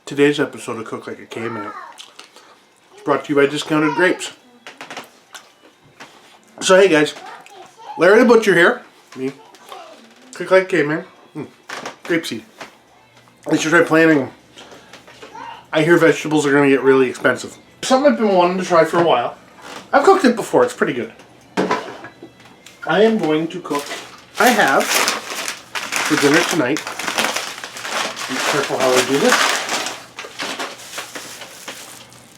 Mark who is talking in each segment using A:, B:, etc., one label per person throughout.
A: Today's episode of Cook Like a Caveman is brought to you by Discounted Grapes. So hey guys, Larry the Butcher here. Me. Cook Like a Caveman. Grapeseed. I should try planting. I hear vegetables are going to get really expensive. Something I've been wanting to try for a while. I've cooked it before, it's pretty good. I am going to cook. I have for dinner tonight. Be careful how I do this.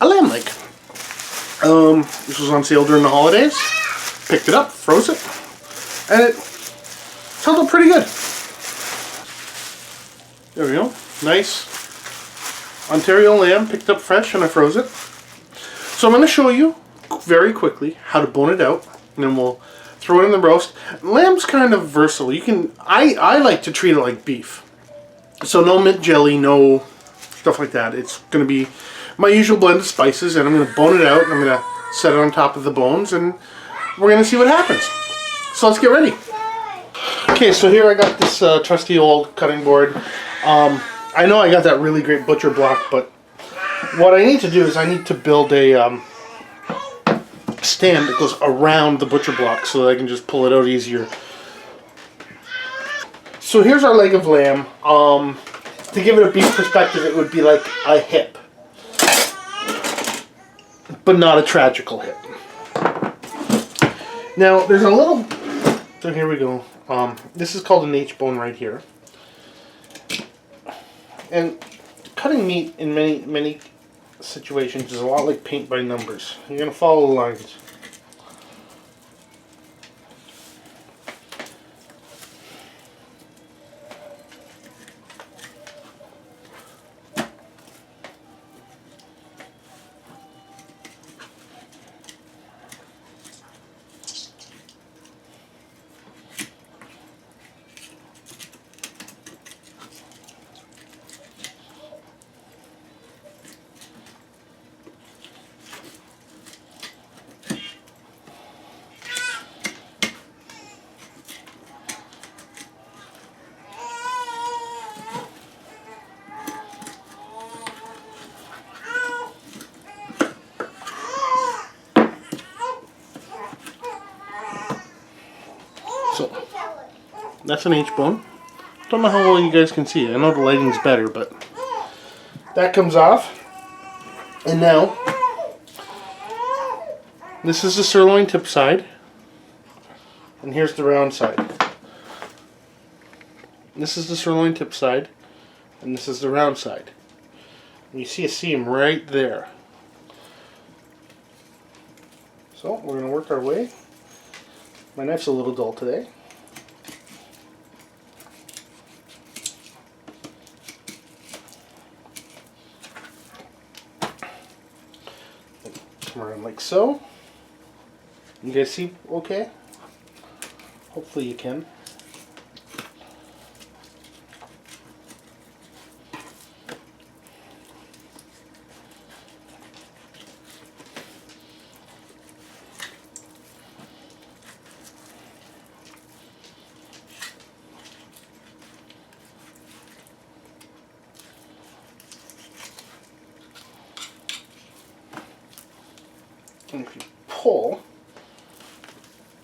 A: A lamb leg. This was on sale during the holidays. Picked it up, froze it, and it held up pretty good. There we go. Nice Ontario lamb, picked up fresh, and I froze it. So I'm going to show you very quickly how to bone it out, and then we'll throw it in the roast. Lamb's kind of versatile. You can. I like to treat it like beef. So no mint jelly, no stuff like that. It's going to be my usual blend of spices, and I'm going to bone it out, and I'm going to set it on top of the bones, and we're going to see what happens. So let's get ready. Okay, so here I got this trusty old cutting board. I know I got that really great butcher block, but what I need to do is I need to build a stand that goes around the butcher block so that I can just pull it out easier. So here's our leg of lamb. To give it a beef perspective, it would be like a hip, but not a tragical hip. Now there's a little. So here we go. This is called an H-bone right here. And cutting meat in many situations is a lot like paint by numbers. You're gonna follow the lines. So that's an H-bone. Don't know how well you guys can see it. I know the lighting's better, but that comes off. And now this is the sirloin tip side, and here's the round side. This is the sirloin tip side, and this is the round side. And you see a seam right there. So we're going to work our way. My knife's a little dull today. Come around like so. You guys see okay? Hopefully you can. And if you pull,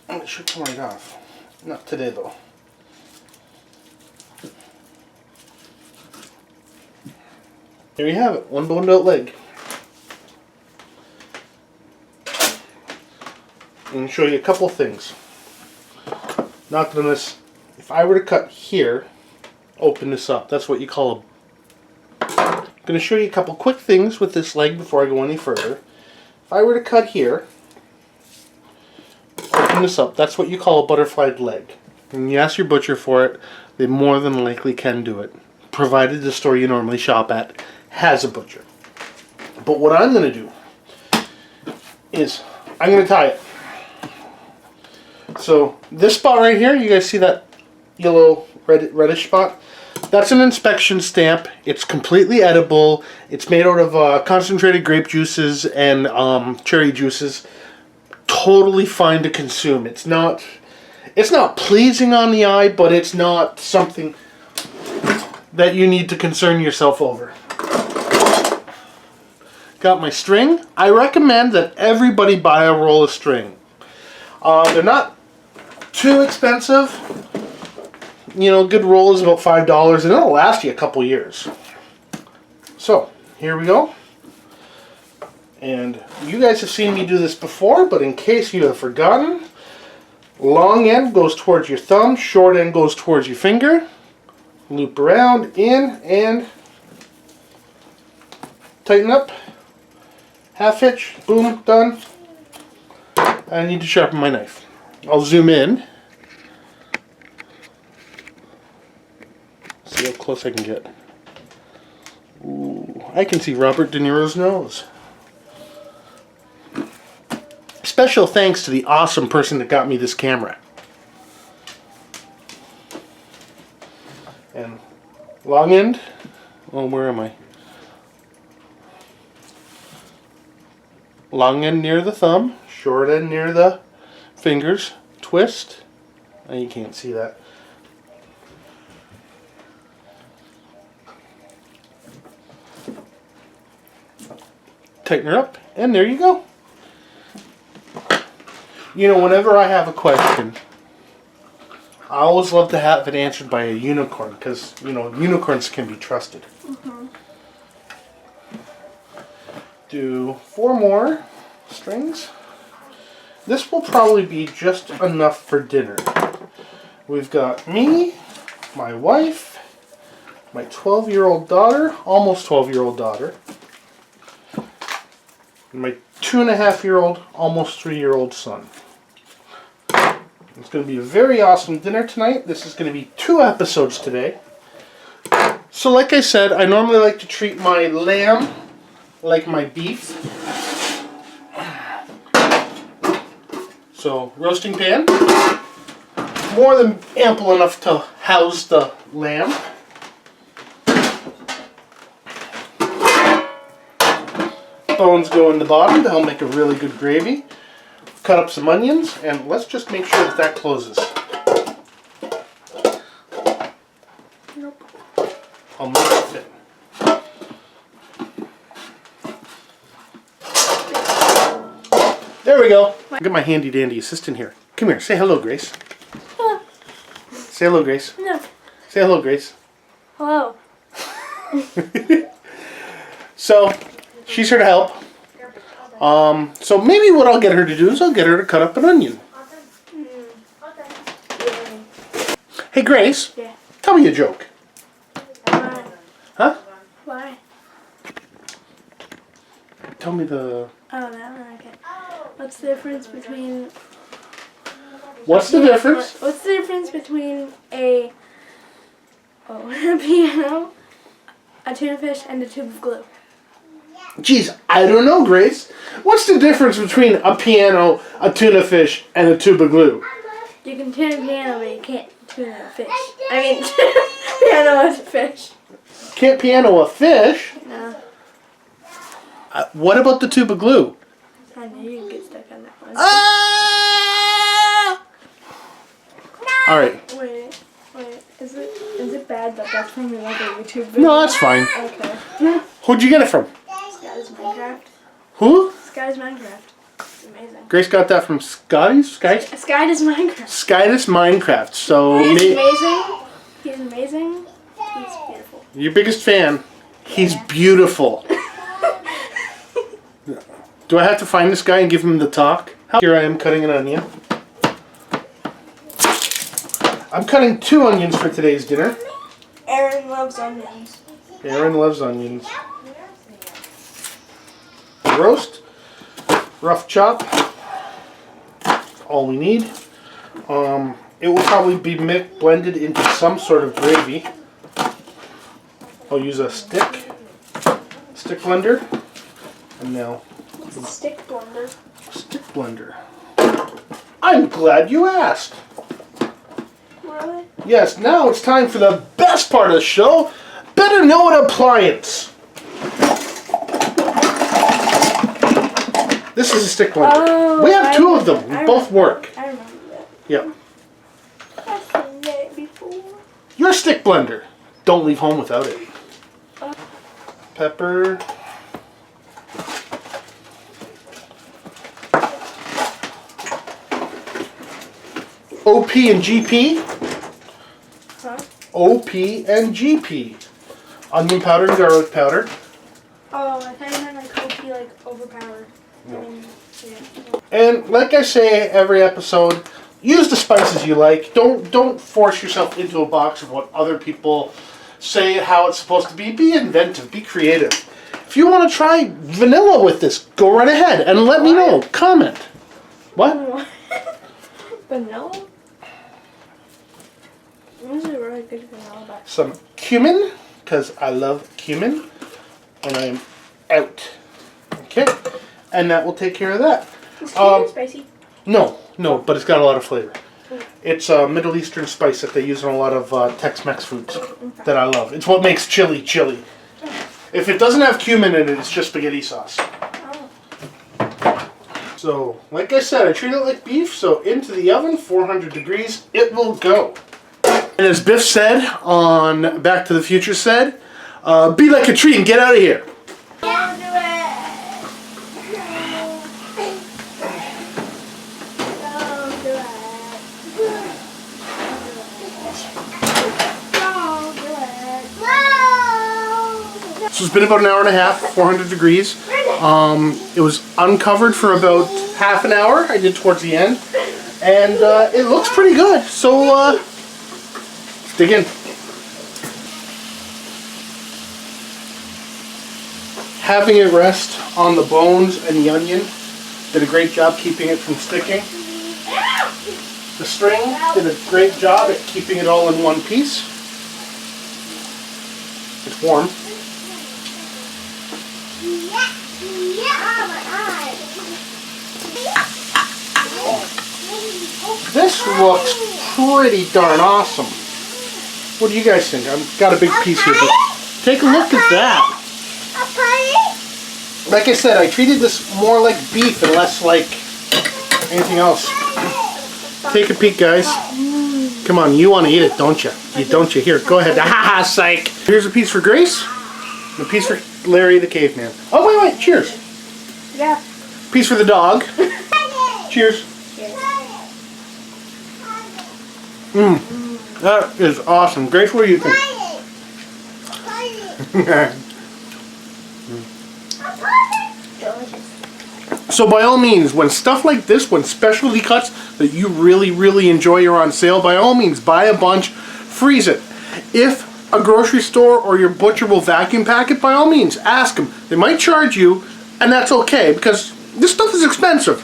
A: it should come right off. Not today though. There you have it, one boned out leg. I'm going to show you a couple things. Not that this, if I were to cut here, open this up, that's what you call a... I'm going to show you a couple quick things with this leg before I go any further. If I were to cut here, open this up, that's what you call a butterflied leg. And you ask your butcher for it, they more than likely can do it, provided the store you normally shop at has a butcher. But what I'm going to do is, I'm going to tie it. So this spot right here, you guys see that yellow reddish spot? That's an inspection stamp. It's completely edible. It's made out of concentrated grape juices and cherry juices. Totally fine to consume. It's not pleasing on the eye, but it's not something that you need to concern yourself over. got my string. I recommend that everybody buy a roll of string. They're not too expensive. You know, a good roll is about $5 and it'll last you a couple years. So, here we go. And you guys have seen me do this before, but in case you have forgotten, long end goes towards your thumb, short end goes towards your finger. Loop around, in, and tighten up. Half hitch, boom, done. I need to sharpen my knife. I'll zoom in. See how close I can get. Ooh, I can see Robert De Niro's nose. Special thanks to the awesome person that got me this camera. And long end. Oh, where am I? Long end near the thumb, short end near the fingers. Twist. Oh, you can't see that. Tighten her up, and there you go. You know, whenever I have a question, I always love to have it answered by a unicorn, because, you know, unicorns can be trusted. Mm-hmm. Do 4 more strings. This will probably be just enough for dinner. We've got me, my wife, my 12-year-old daughter, almost 12-year-old daughter, and my 2.5-year-old, almost 3-year-old son. It's going to be a very awesome dinner tonight. This is going to be 2 episodes today. So like I said, I normally like to treat my lamb like my beef. So, roasting pan. More than ample enough to house the lamb. Bones go in the bottom to help make a really good gravy. Cut up some onions, and let's just make sure that that closes. Nope. I'll make it fit. There we go. I got my handy dandy assistant here. Come here, say hello, Grace.
B: Hello.
A: Say hello, Grace.
B: No.
A: Say hello, Grace.
B: Hello.
A: So, she's here to help. So maybe what I'll get her to do is I'll get her to cut up an onion. Hey, Grace.
B: Yeah.
A: Tell me a joke.
B: Why?
A: Huh?
B: Why?
A: Tell me the...
B: Oh, that one, okay. What's the difference between...
A: What's the difference?
B: What's the difference between a piano, a tuna fish, and a tube of glue?
A: Jeez, I don't know, Grace. What's the difference between a piano, a tuna fish, and a tube of glue?
B: You can tune a piano, but you can't tune a fish. I mean, piano is a fish.
A: Can't piano a fish?
B: No.
A: What about the tube of glue?
B: I knew you'd get stuck on that one.
A: Ah! All right.
B: Wait. Is it bad that that's from another YouTube video?
A: No, that's fine.
B: Okay.
A: Who'd you get it from?
B: Scotty's Minecraft.
A: Who?
B: Scotty's Minecraft. It's amazing.
A: Grace got that from Scotty's?
B: Scotty's Minecraft.
A: Skydus Minecraft. So
B: He's amazing. He's amazing. He's beautiful.
A: Your biggest fan. He's beautiful. Do I have to find this guy and give him the talk? Here I am cutting an onion. I'm cutting 2 onions for today's dinner.
B: Aaron loves onions.
A: Aaron loves onions. Roast, rough chop, all we need. It will probably be blended into some sort of gravy. I'll use a stick blender, and now
B: Stick blender.
A: stick blender. I'm glad you asked.
B: Really?
A: Yes, now it's time for the best part of the show. Better know an appliance. This is a stick blender.
B: Oh,
A: We have 2 of them. Both work.
B: I remember that.
A: Yep.
B: I've seen that before.
A: Your stick blender. Don't leave home without it. Pepper. OP and GP.
B: Huh?
A: OP and GP. Onion powder and garlic powder.
B: Oh, I thought you meant like OP, like overpowered.
A: No.
B: I mean, yeah.
A: And like I say every episode, use the spices you like. Don't force yourself into a box of what other people say how it's supposed to be. Be inventive. Be creative. If you want to try vanilla with this, go right ahead and let me know. Comment. What?
B: Vanilla? This is a really good vanilla box.
A: Some cumin, because I love cumin. And I'm out. Okay. And that will take care of that.
B: Is cumin spicy?
A: No, but it's got a lot of flavor. It's a Middle Eastern spice that they use in a lot of Tex-Mex foods that I love. It's what makes chili chili. If it doesn't have cumin in it, it's just spaghetti sauce.
B: Oh.
A: So, like I said, I treat it like beef, so into the oven, 400 degrees, it will go. And as Biff said on Back to the Future said, be like a tree and get out of here.
B: Don't do it. Don't do it. Don't do it.
A: So it's been about an hour and a half, 400 degrees. It was uncovered for about half an hour. I did towards the end. And it looks pretty good. So let's dig in. Having it rest on the bones and the onion did a great job keeping it from sticking. The string did a great job at keeping it all in one piece. It's warm. This looks pretty darn awesome. What do you guys think? I've got a big piece here, but take a look at that. Like I said, I treated this more like beef and less like anything else. Take a peek, guys. Come on, you want to eat it, don't you? Don't you? Here, go ahead. Ha psych. Here's a piece for Grace. And a piece for Larry the caveman. Oh, wait. Cheers.
B: Yeah.
A: Piece for the dog. Cheers. That is awesome. Grace, what do you think?
B: Delicious.
A: So by all means, when stuff like this, when specialty cuts that you really, really enjoy are on sale, by all means, buy a bunch, freeze it. If a grocery store or your butcher will vacuum pack it, by all means, ask them. They might charge you, and that's okay, because this stuff is expensive.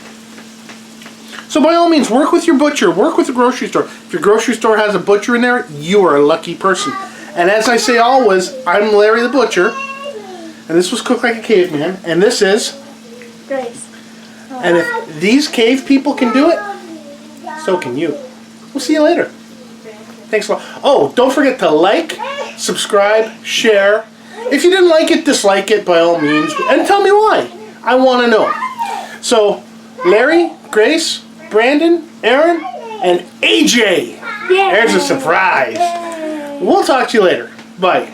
A: So by all means, work with your butcher, work with the grocery store. If your grocery store has a butcher in there, you are a lucky person. And as I say always, I'm Larry the Butcher, and this was Cooked Like a Caveman, and this is
B: Grace.
A: And if these cave people can do it, so can you. We'll see you later. Thanks a lot. Oh, don't forget to like, subscribe, share. If you didn't like it, dislike it by all means. And tell me why. I want to know. So, Larry, Grace, Brandon, Aaron, and AJ. There's a surprise. We'll talk to you later. Bye.